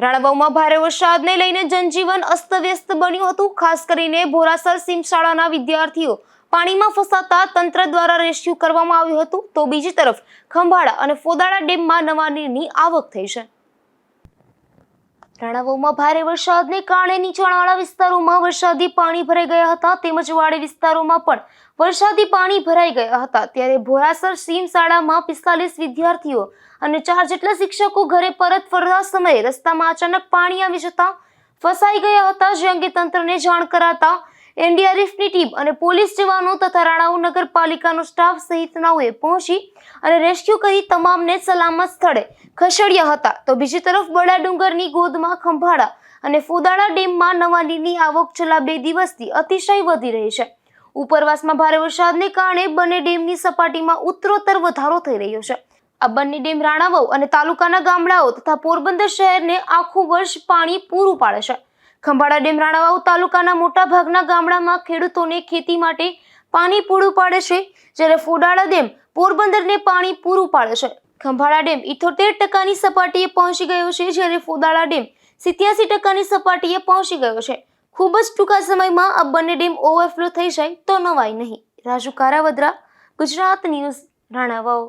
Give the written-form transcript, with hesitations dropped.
રાણાવાવમાં ભારે વરસાદને લઈને જનજીવન અસ્તવ્યસ્ત બન્યું હતું। ખાસ કરીને બોરાસર સીમશાળાના વિદ્યાર્થીઓ પાણીમાં ફસાતા તંત્ર દ્વારા રેસ્ક્યુ કરવામાં આવ્યું હતું, તો બીજી તરફ ખંભાળા અને ફોદાળા ડેમમાં નવા નીરની આવક થઈ છે। રાણાવાવમાં ભારે વરસાદને કારણે નીચાણવાળા વિસ્તારોમાં વરસાદી પાણી ભરાઈ ગયા હતા, તેમજ વાડી વિસ્તારોમાં પણ વરસાદી પાણી ભરાઈ ગયા હતા। ત્યારે બોરાસર સીમશાળામાં 45 વિદ્યાર્થીઓ અને 4 જેટલા શિક્ષકો ઘરે પરત ફરતા સમયે રસ્તામાં અચાનક પાણી આવી જતા ફસાઈ ગયા હતા, જે અંગે તંત્રને જાણ કરાતા એનડીઆરએફની ટીમ અને પોલીસ જવાનો તથા રાણાવાવ નગરપાલિકાનો સ્ટાફ સહિતનાઓએ પહોંચી અને રેસ્ક્યુ કરી તમામને સલામત સ્થળે ખસેડ્યા હતા। તો બીજી તરફ બડા ડુંગરની ગોદમાં ખંભાળા અને ફોદાળા ડેમમાં નવા નીરની આવક છેલ્લા 2 દિવસથી અતિશય વધી રહી છે। ઉપરવાસમાં ભારે વરસાદને કારણે બંને ડેમની સપાટીમાં ઉત્તરોત્તર વધારો થઈ રહ્યો છે। આ બંને ડેમ રાણાવાવ અને તાલુકાના ગામડાઓ તથા પોરબંદર શહેરને આખું વર્ષ પાણી પૂરું પાડે છે। ખંભાળા ડેમ રાણાવાવ તાલુકાના મોટા ભાગના ગામડામાં ખેડૂતોને ખેતી માટે પાણી પૂરું પાડે છે, જ્યારે ફોદાળા ડેમ પોરબંદરને પાણી પૂરું પાડે છે। ખંભાળા ડેમ 78% સપાટીએ પહોંચી ગયો છે, જ્યારે ફોદાળા ડેમ 87% સપાટીએ પહોંચી ગયો છે। ખૂબ જ ટૂંકા સમયમાં આ બંને ડેમ ઓવરફ્લો થઈ જાય તો નવાય નહીં। રાજુ કારાવદ્રા, ગુજરાત ન્યૂઝ, રાણાવાવ।